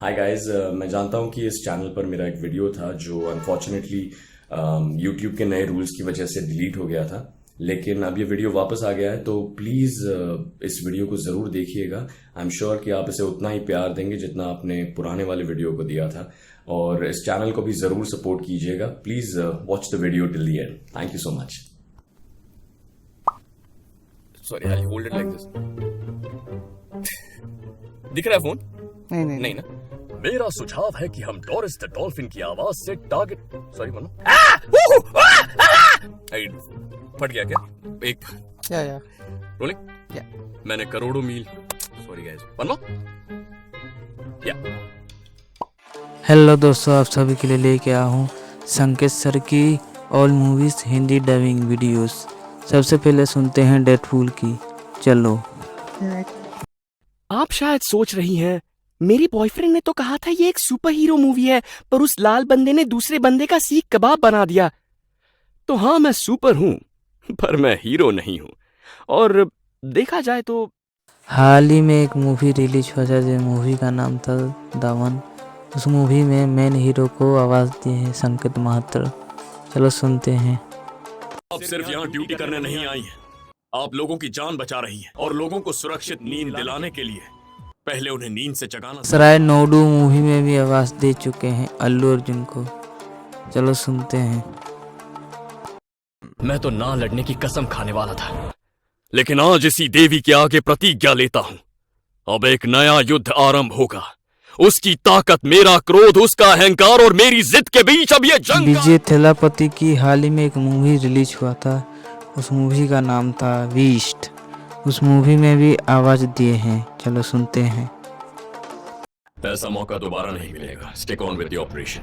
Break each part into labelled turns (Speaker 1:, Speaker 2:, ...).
Speaker 1: Hi guys, मैं जानता हूँ कि इस चैनल पर मेरा एक वीडियो था जो अनफॉर्चुनेटली यूट्यूब के नए रूल्स की वजह से डिलीट हो गया था। लेकिन अब ये वीडियो वापस आ गया है तो प्लीज़ इस वीडियो को ज़रूर देखिएगा। आई एम श्योर कि आप इसे उतना ही प्यार देंगे जितना आपने पुराने वाले वीडियो को दिया था। और इस चैनल को भी ज़रूर सपोर्ट कीजिएगा। Please watch the video till the end. Thank you so much.
Speaker 2: Sorry, I hold it like this. दिख रहा है फोन?
Speaker 3: नहीं नहीं
Speaker 2: नहीं
Speaker 3: नहीं।
Speaker 2: ना। मेरा सुझाव है कि हम डोरिस द डॉल्फिन की आवाज से टारगेट। सॉरी मनो। फट गया क्या? एक
Speaker 3: या
Speaker 2: रोलिंग।
Speaker 3: या
Speaker 2: मैंने करोड़ों मील। सॉरी गाइस, वन या।
Speaker 3: हेलो दोस्तों, आप सभी के लिए लेके आया हूँ संकेत सर की all movies Hindi dubbing videos. सबसे पहले सुनते हैं डेडपूल की। चलो।
Speaker 4: आप शायद सोच रही हैं, मेरी बॉयफ्रेंड ने तो कहा था ये एक सुपर हीरो मूवी है, पर उस लाल बंदे ने दूसरे बंदे का सीख कबाब बना दिया। तो हाँ, मैं सुपर हूं, पर मैं हीरो नहीं हूं। और देखा जाए तो
Speaker 3: हाल ही में एक मूवी रिलीज हुआ था, जो मूवी का नाम था दामन। उस मूवी में मेन हीरो को आवाज़ दी है संकेत महात्र। चलो सुनते हैं।
Speaker 2: आप सिर्फ यहाँ ड्यूटी करने नहीं आई हैं। आप लोगों की जान बचा रही हैं और लोगों को सुरक्षित नींद दिलाने के लिए पहले उन्हें नींद से जगाना।
Speaker 3: सराय नोडू मूवी में भी आवाज़ दे चुके हैं अल्लू अर्जुन को। चलो सुनते हैं।
Speaker 2: मैं तो ना लड़ने की कसम खाने वाला था, लेकिन आज इसी देवी के आगे प्रतिज्ञा लेता हूं। अब एक नया युद्ध आरंभ होगा। उसकी ताकत, मेरा क्रोध, उसका अहंकार और मेरी जिद के बीच अब ये जंग
Speaker 3: विजय थेलापति की हाल ही में एक मूवी रिलीज हुआ था। उस मूवी का नाम था बीस्ट। उस मूवी में भी आवाज दिए हैं। चलो सुनते हैं।
Speaker 2: ऐसा मौका दोबारा नहीं मिलेगा। Stick on with the operation.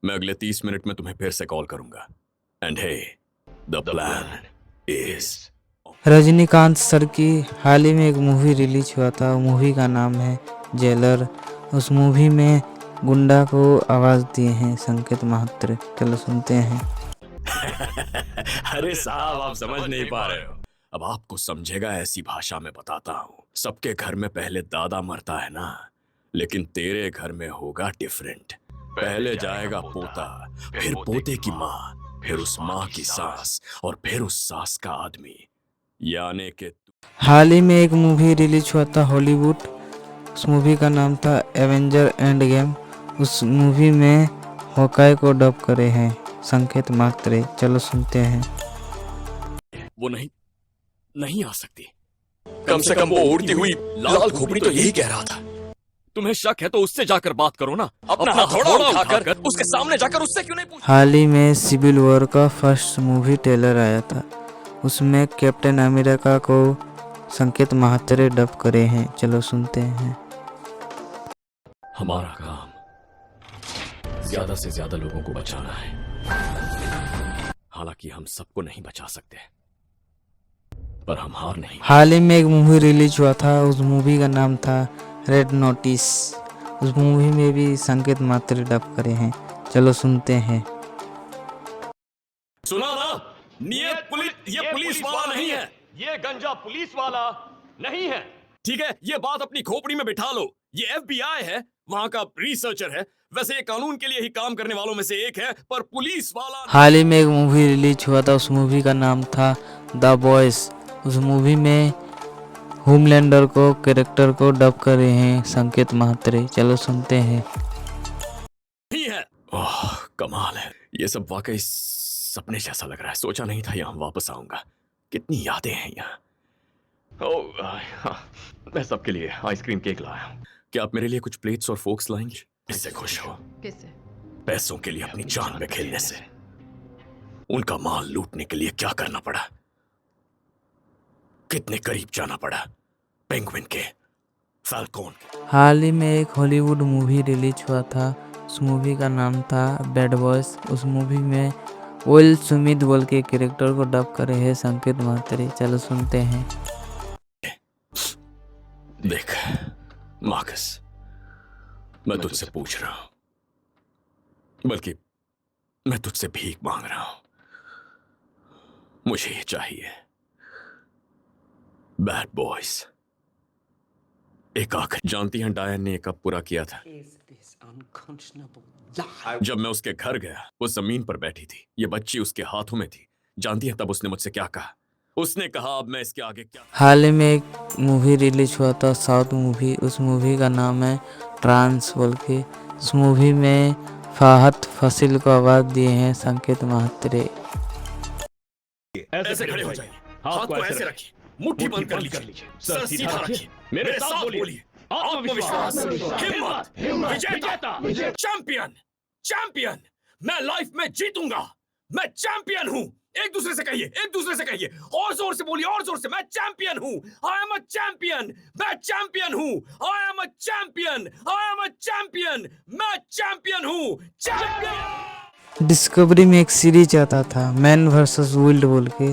Speaker 2: मैं अगले 30 मिनट में तुम्हें फिर से कॉल करूंगा। And hey, the plan is.
Speaker 3: Rajinikanth sir की हाल ही में एक मूवी रिलीज हुआ था। मूवी का नाम है जेलर। उस मूवी में गुंडा को आवाज दिए हैं संकेत महात्र। चलो सुनते हैं।
Speaker 2: अरे साहब, आप समझ नहीं पा रहे हो। अब आपको समझेगा ऐसी भाषा में बताता हूँ। सबके घर में पहले दादा मरता है ना, लेकिन तेरे घर में होगा डिफरेंट। पहले जाएगा पोता, फिर पोते की माँ, फिर उस माँ की सास, और फिर उस सास का आदमी, यानी कि
Speaker 3: हाल ही में एक मूवी रिलीज हुआ था हॉलीवुड। उस मूवी का नाम था एवेंजर एंड गेम। उस मूवी में हॉकाई को डब करे हैं संकेत मात्रे। चलो सुनते हैं।
Speaker 2: वो नहीं नहीं आ सकती। कम से कम वो उड़ती हुई लाल खोपड़ी तो यही कह रहा था। तुम्हें शक है तो उससे जाकर बात करो ना। अपना हथौड़ा उठाकर उसके सामने जाकर उससे क्यों नहीं पूछ।
Speaker 3: हाल ही में सिविल वॉर का फर्स्ट मूवी ट्रेलर आया था। उसमें कैप्टन अमेरिका को संकेत महात्रे डब करे हैं। चलो सुनते हैं।
Speaker 2: हमारा काम ज्यादा से ज्यादा लोगों को बचाना है। हालांकि हम सबको नहीं बचा सकते, पर हम हार नहीं।
Speaker 3: हाल ही में एक मूवी रिलीज हुआ था। उस मूवी का नाम था रेड नोटिस। उस मूवी में भी संकेत मात्रे डब करे हैं। चलो सुनते हैं।
Speaker 2: सुना ना, ये पुलिस वाला नहीं है। ये गंजा पुलिस वाला नहीं है। ठीक है, ये बात अपनी खोपड़ी में बिठा लो। ये एफबीआई है, वहां का रिसर्चर है। वैसे ये कानून के लिए ही काम करने वालों में से एक है, पर पुलिस वाला।
Speaker 3: हाल ही में एक मूवी रिलीज हुआ था। उस मूवी का नाम था द बॉयज। उस मूवी में होमलैंडर को कैरेक्टर को डब करे हैं संकेत महात्रे। चलो सुनते हैं।
Speaker 2: नहीं है। ओह, कमाल है। ये सब वाकई सपने जैसा लग रहा है। सोचा नहीं था यहाँ वापस आऊंगा। कितनी यादें हैं यहाँ। ओह, हाँ, मैं सबके लिए आइसक्रीम केक लाया हूँ। क्या आप मेरे लिए कुछ प्लेट्स और फोक्स लाएंगे? इससे खुश हो?
Speaker 5: किससे?
Speaker 2: पैसों के लिए अपनी जान पे खेलने से। उनका माल लूटने के लिए क्या करना पड़ा, कितने करीब जाना पड़ा। पेंगुइन के, फाल्कोन के।
Speaker 3: हाल ही में एक हॉलीवुड मूवी रिलीज हुआ था। उस मूवी का नाम था बैड बॉयज। उस मूवी में विल स्मिथ बोल के कैरेक्टर को डब करे हैं संकेत महात्रे। चलो सुनते हैं।
Speaker 2: देख मार्कस, मैं तुझसे पूछ रहा हूं, बल्कि मैं तुझसे भीख मांग रहा हूं। मुझे ये चाहिए। बैड बॉयज एक आखिर जानती हैं डायन ने कब पूरा किया था? जब मैं उसके घर गया, वो जमीन पर बैठी थी, ये बच्ची उसके हाथों में थी। जानती है तब उसने मुझसे क्या कहा? उसने कहा अब मैं इसके आगे क्या।
Speaker 3: हाल ही में एक मूवी रिलीज हुआ था, साउथ मूवी। उस मूवी का नाम है ट्रांस बोल के। उस मूवी में फाहद फासिल को आवाज दिए हैं संकेत महात्रे।
Speaker 2: ऐसे खड़े हो जाइए, हाथ को ऐसे रखिए, मुट्ठी बंद कर लीजिए, सर सीधा रखिए, मेरे साथ बोलिए। आत्मविश्वास, हिम्मत, विजेता, चैंपियन, चैंपियन। मैं लाइफ में जीतूंगा, मैं चैंपियन हूं। एक दूसरे से कहिए, एक दूसरे से कहिए, और जोर से बोलिए, और जोर से। मैं चैंपियन हूं, आई एम अ चैंपियन, मैं चैंपियन हूं, I am a champion, I am a champion, मैं चैंपियन हूं, चैंपियन।
Speaker 3: डिस्कवरी में एक सीरीज आता था मैन वर्सेस वाइल्ड बोल के।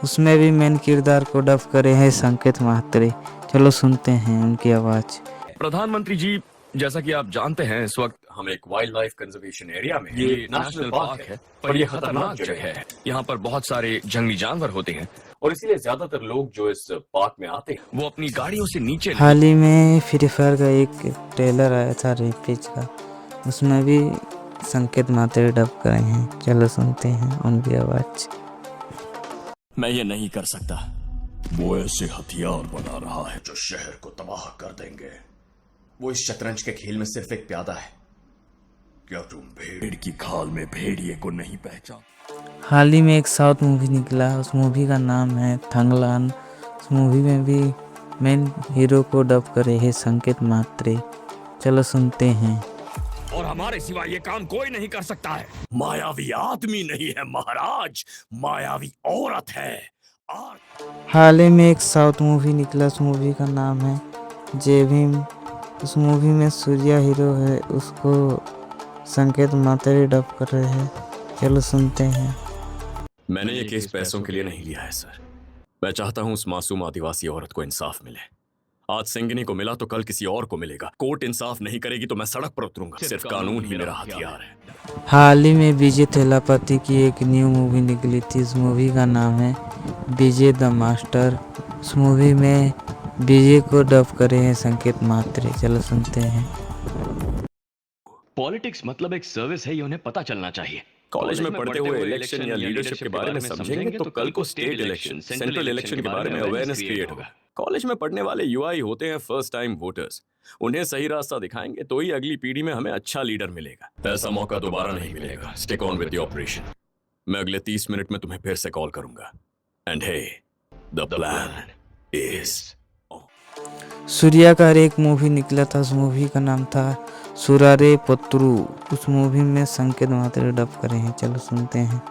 Speaker 3: उसमें भी मेन किरदार को डब करे हैं संकेत महात्रे। चलो सुनते हैं उनकी आवाज़।
Speaker 2: प्रधानमंत्री जी, जैसा कि आप जानते हैं इस वक्त हम एक वाइल्ड लाइफ कंजर्वेशन एरिया में हैं। ये नेशनल पार्क है, पर ये खतरनाक जगह है। यहाँ पर बहुत सारे जंगली जानवर होते हैं और इसीलिए ज्यादातर लोग जो इस पार्क में आते हैं वो अपनी गाड़ियों से नीचे
Speaker 3: हाल ही में फ्री फायर का एक ट्रेलर आया था रेपेज का, उसमें भी संकेत महात्रे डब करे हैं। चलो सुनते हैं उनकी आवाज़।
Speaker 2: मैं ये नहीं कर सकता। वो ऐसे हथियार बना रहा है जो शहर को तबाह कर देंगे।
Speaker 1: वो इस शतरंज के खेल में सिर्फ एक प्यादा है।
Speaker 2: क्या तुम भेड़ की खाल में भेड़िए को नहीं पहचान?
Speaker 3: हाल ही में एक साउथ मूवी निकला, उस मूवी का नाम है थंगलान। उस मूवी में भी मेन हीरो को डब करे हैं संकेत महात्रे। चलो सुनते हैं।
Speaker 2: और हमारे सिवा ये काम कोई नहीं कर सकता है। मायावी आदमी नहीं है महाराज, मायावी औरत है।
Speaker 3: हाल ही में एक साउथ मूवी निकला, उस मूवी का नाम है जय भीम। उस मूवी में सूर्या हीरो है, उसको संकेत महात्रे डब कर रहे हैं। चलो सुनते हैं।
Speaker 2: मैंने ये केस पैसों के लिए नहीं लिया है सर। मैं चाहता हूँ उस मासूम आदिवासी औरत को इंसाफ मिले। आज सिंगनी को मिला तो कल किसी और को मिलेगा। कोर्ट इंसाफ नहीं करेगी तो मैं सड़क पर उतरूंगा। सिर्फ कानून ही मेरा हथियार है।
Speaker 3: हाल ही में विजय थेलापति की एक न्यू मूवी निकली थी। उस मूवी का नाम है विजय द मास्टर। उस मूवी में विजय को डब करे हैं संकेत महात्रे। चलो सुनते हैं।
Speaker 5: पॉलिटिक्स मतलब एक सर्विस है, ये उन्हें पता चलना चाहिए।
Speaker 2: कॉलेज में पढ़ते हुए इलेक्शन या लीडरशिप के बारे में समझेंगे तो कल को स्टेट इलेक्शन, सेंट्रल इलेक्शन के बारे में अवेयरनेस क्रिएट होगा। कॉलेज में पढ़ने वाले युवा ही होते हैं फर्स्ट टाइम वोटर्स। उन्हें सही रास्ता दिखाएंगे तो ही अगली पीढ़ी में हमें अच्छा लीडर मिलेगा। ऐसा मौका दोबारा नहीं मिलेगा। Stick on with the operation. मैं अगले 30 मिनट में तुम्हें फिर से कॉल करूंगा। And hey, the plan is.
Speaker 3: Suriya का एक मूवी निकला था, उस मूवी का नाम था सुरारे पत्रु। उस मूवी में संकेत महात्रे डब करे हैं। चलो सुनते हैं।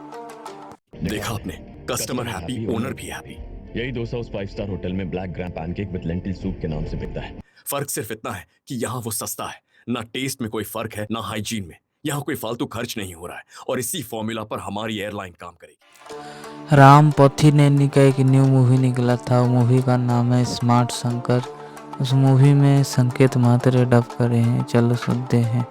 Speaker 2: देखा आपने, कस्टमर हैप्पी, ओनर भी हैप्पी।
Speaker 5: यही डोसा उस 5 स्टार होटल में black gram pancake with lentil soup के नाम से बिकता है।
Speaker 2: फर्क सिर्फ इतना है कि यहाँ वो सस्ता है। ना टेस्ट में कोई फर्क है, ना हाइजीन में। यहाँ कोई फालतू खर्च नहीं हो रहा है और इसी फॉर्मूला पर हमारी एयरलाइन काम करेगी।
Speaker 3: राम पोथी का एक न्यू मूवी निकला था, मूवी का नाम है स्मार्ट शंकर। उस मूवी में संकेत महात्रे डब करे हैं। चलो सुनते हैं।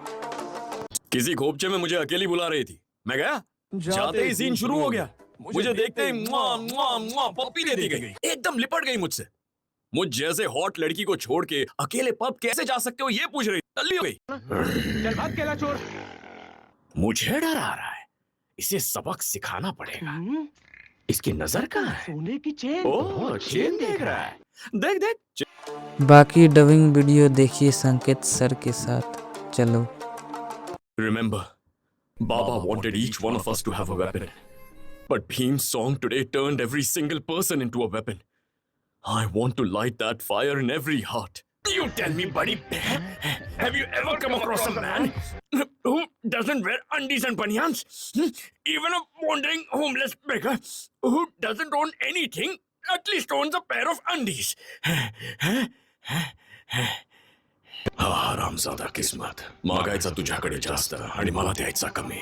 Speaker 2: किसी खोपचे में मुझे अकेली बुला रही थी, मैं गया, जाते ही सीन शुरू हो गया। मुझे देखते ही मुआ मुआ मुआ पप्पी दे दी गई। एकदम लिपट गई मुझसे। मुझ जैसे हॉट लड़की को छोड़ के अकेले पब कैसे जा सकते हो ये पूछ रही। तल्ली हो गई।
Speaker 4: चल भाग केला चोर।
Speaker 2: मुझे डर आ रहा है, इसे सबक सिखाना पड़ेगा। इसकी नजर कहाँ है?
Speaker 4: सोने की चेन।
Speaker 2: ओह, चेन देख रहा है। देख देख।
Speaker 3: बाकी डबिंग वीडियो देखिए संकेत सर के साथ। चलो।
Speaker 2: Remember, Baba wanted each one of us to have a weapon. But Bhim's song today turned every single person into a weapon. I want to light that fire in every heart. You tell me, buddy, have you ever come across a man who doesn't wear undies and banyans? Even a wandering homeless beggar who doesn't own anything, at least owns a pair of undies. हरामजादा किस्मत, मागायचा तुझ्याकडे जास्त आणि मला द्यायचा कमी.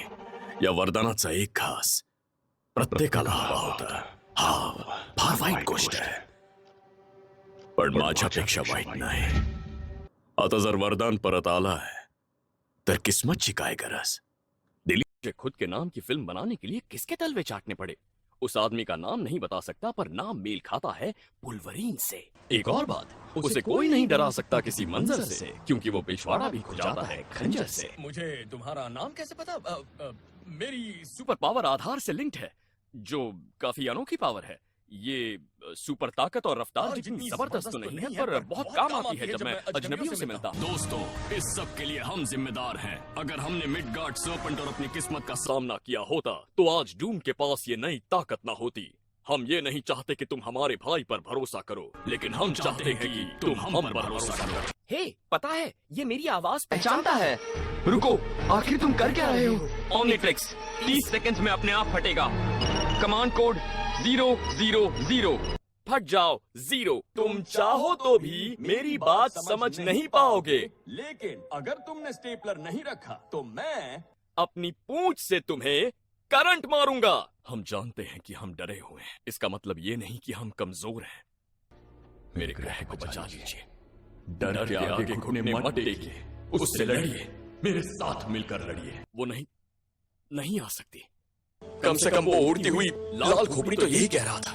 Speaker 2: या वरदानाचा एक घास प्रत्येकाला हवा होता. हा फार वाईट गोष्ट आहे, पण माझ्यापेक्षा वाईट नाही. आता जर वरदान परत आलाय तर किस्मतची काय गरज. दिलीप खुद के नाम की फिल्म बनाने के लिए किसके तलवे चाटने पड़े उस आदमी का नाम नहीं बता सकता पर नाम मेल खाता है वुल्वरीन से। एक और बात, उसे कोई नहीं डरा सकता किसी मंजर से, क्योंकि वो पिछवाड़ा भी खुजाता है खंजर से। मुझे तुम्हारा नाम कैसे पता? मेरी सुपर पावर आधार से लिंक्ड है, जो काफी अनोखी पावर है। ये सुपर ताकत और रफ्तार जितनी जबरदस्त तो नहीं है, पर बहुत काम आती है जब मैं अजनबियों से मिलता हूँ। दोस्तों, इस सब के लिए हम जिम्मेदार हैं। अगर हमने मिडगार्ड सर्पेंट और अपनी किस्मत का सामना किया होता तो आज डूम के पास ये नई ताकत ना होती। हम ये नहीं चाहते कि तुम हमारे भाई पर भरोसा करो, लेकिन हम चाहते हैं कि तुम हम पर भरोसा करो।
Speaker 4: हे, पता है ये मेरी आवाज पहचानता है। रुको, आखिर तुम कर क्या रहे हो? ओमनीट्रिक्स 30 सेकंड्स में अपने आप फटेगा। Command code 000।
Speaker 2: फट जाओ 0। तुम चाहो तो भी मेरी बात समझ नहीं पाओगे, लेकिन अगर तुमने स्टेपलर नहीं रखा तो मैं अपनी पूंछ से तुम्हें करंट मारूंगा। हम जानते हैं कि हम डरे हुए हैं, इसका मतलब ये नहीं कि हम कमजोर हैं। मेरे ग्रह को बचा लीजिए, डर के आगे घुटने मत टेकिए, उससे लड़िए, मेरे साथ मिलकर लड़िए। वो नहीं आ सकती। कम से कम वो उड़ती हुई लाल खोपड़ी तो यही कह रहा था।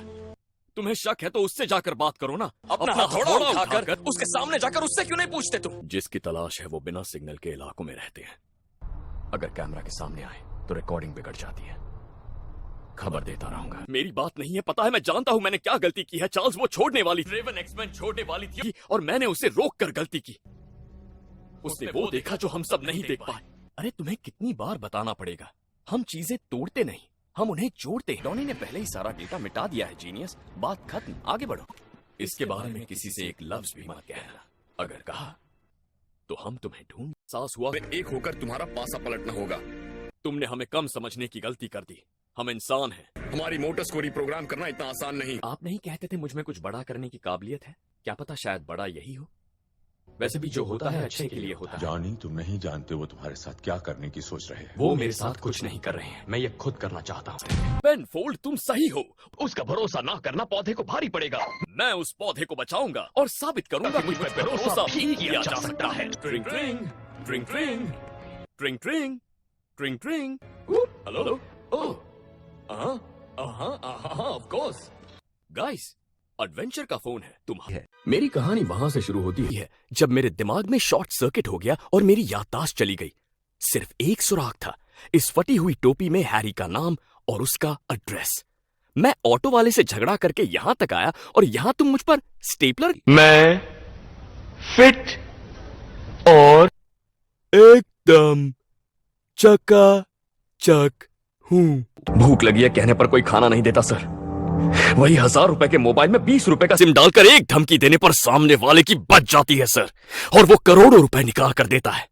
Speaker 2: तुम्हें शक है तो उससे जाकर बात करो ना, अपना हथौड़ा उठाकर उसके सामने जाकर उससे क्यों नहीं पूछते तुम? जिसकी तलाश है वो बिना सिग्नल के इलाकों में रहते हैं। अगर कैमरा के सामने आए तो रिकॉर्डिंग बिगड़ जाती है। खबर देता रहूंगा। मेरी बात नहीं है, पता है, मैं जानता हूं मैंने क्या गलती की है। चार्ल्स वो छोड़ने वाली थी, रेवन एक्समैन छोड़ने वाली थी, और मैंने उसे रोक कर गलती की। उसने वो देखा जो हम सब नहीं देख पाए। अरे तुम्हें कितनी बार बताना पड़ेगा, हम चीजें तोड़ते नहीं, हम उन्हें जोड़ते हैं। डॉनी ने पहले ही सारा डेटा मिटा दिया है जीनियस, बात खत्म, आगे बढ़ो। इसके बारे में किसी से एक लफ्ज भी मत कहना। अगर कहा तो हम तुम्हें ढूंढ। सास हुआ एक होकर तुम्हारा पासा पलटना होगा। तुमने हमें कम समझने की गलती कर दी। हम इंसान हैं। हमारी मोटर्स को रिप्रोग्राम करना इतना आसान नहीं। आप नहीं कहते थे मुझ में कुछ बड़ा करने की काबिलियत है? क्या पता शायद बड़ा यही हो। वैसे भी जो होता है अच्छे के लिए होता है।
Speaker 6: जॉनी, तुम नहीं जानते वो तुम्हारे साथ क्या करने की सोच रहे हैं।
Speaker 2: वो मेरे साथ कुछ नहीं कर रहे हैं, मैं ये खुद करना चाहता हूँ। पेनफोल्ड, तुम सही हो। उसका भरोसा ना करना पौधे को भारी पड़ेगा। मैं उस पौधे को बचाऊंगा और साबित करूंगा कि मुझ पर भरोसा भी किया जा सकता है। ट्रिंग ट्रिंग ट्रिंग ट्रिंग ट्रिंग ट्रिंग ट्रिंग ट्रिंग। Hello. Oh, of course. Guys, adventure का फोन है तुम्हारा। मेरी कहानी वहां से शुरू होती है जब मेरे दिमाग में शॉर्ट सर्किट हो गया और मेरी याददाश्त चली गई। सिर्फ एक सुराग था, इस फटी हुई टोपी में हैरी का नाम और उसका एड्रेस। मैं ऑटो वाले से झगड़ा करके यहां तक आया और यहां तुम मुझ पर स्टेपलर।
Speaker 4: मैं फिट और
Speaker 2: एकदम चकाचक हूं। भूख लगी है कहने पर कोई खाना नहीं देता सर। वही 1000 रुपए के मोबाइल में 20 रुपए का सिम डालकर एक धमकी देने पर सामने वाले की बच जाती है सर, और वो करोड़ों रुपए निकाल कर देता है।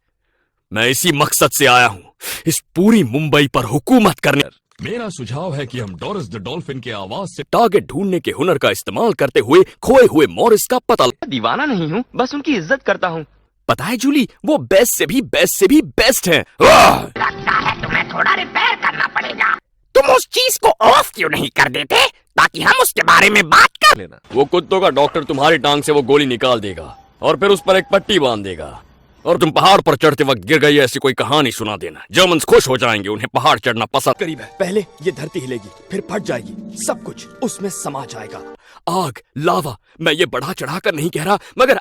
Speaker 2: मैं इसी मकसद से आया हूं, इस पूरी मुंबई पर हुकूमत करने। मेरा सुझाव है कि हम डोरिस द डॉल्फिन के आवाज से टारगेट ढूंढने के हुनर का इस्तेमाल करते हुए खोए हुए मॉरिस का पता।
Speaker 4: दीवाना नहीं हूँ, बस उनकी इज्जत करता हूँ।
Speaker 2: पता है जूली, वो बेस्ट से भी बेस्ट हैं।
Speaker 7: लगता है तुम्हें थोड़ा रिपेयर करना पड़ेगा। तुम उस चीज को ऑफ क्यों नहीं कर देते ताकि हम उसके बारे में बात कर लेना।
Speaker 2: वो कुत्तों का डॉक्टर तुम्हारी टांग से वो गोली निकाल देगा और फिर उस पर एक पट्टी बांध देगा, और तुम पहाड़ पर चढ़ते वक्त गिर गई ऐसी कोई कहानी सुना देना। जर्मन्स खुश हो जाएंगे, उन्हें पहाड़ चढ़ना पसंद। करीब है, पहले ये धरती हिलेगी, फिर फट जाएगी, सब कुछ उसमें समा जाएगा। आग, लावा, मैं ये बढ़ा चढ़ा कर नहीं कह रहा, मगर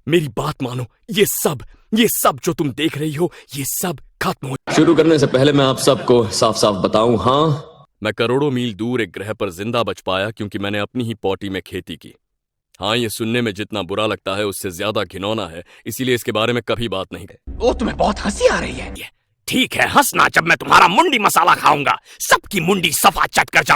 Speaker 2: मेरी बात मानो, ये सब जो तुम देख रही हो, ये सब खत्म हो। शुरू करने से पहले मैं आप सबको साफ साफ बताऊं, हाँ, मैं करोड़ों मील दूर एक ग्रह पर जिंदा बच पाया क्योंकि मैंने अपनी ही पॉटी में खेती की। हाँ, ये सुनने में जितना बुरा लगता है उससे ज्यादा घिनौना है, इसीलिए इसके बारे में कभी बात नहीं की।
Speaker 7: वो तुम्हें बहुत हंसी आ रही है। ठीक है, हंसना जब मैं तुम्हारा मुंडी मसाला खाऊंगा, सबकी मुंडी सफा चट कर जाऊं।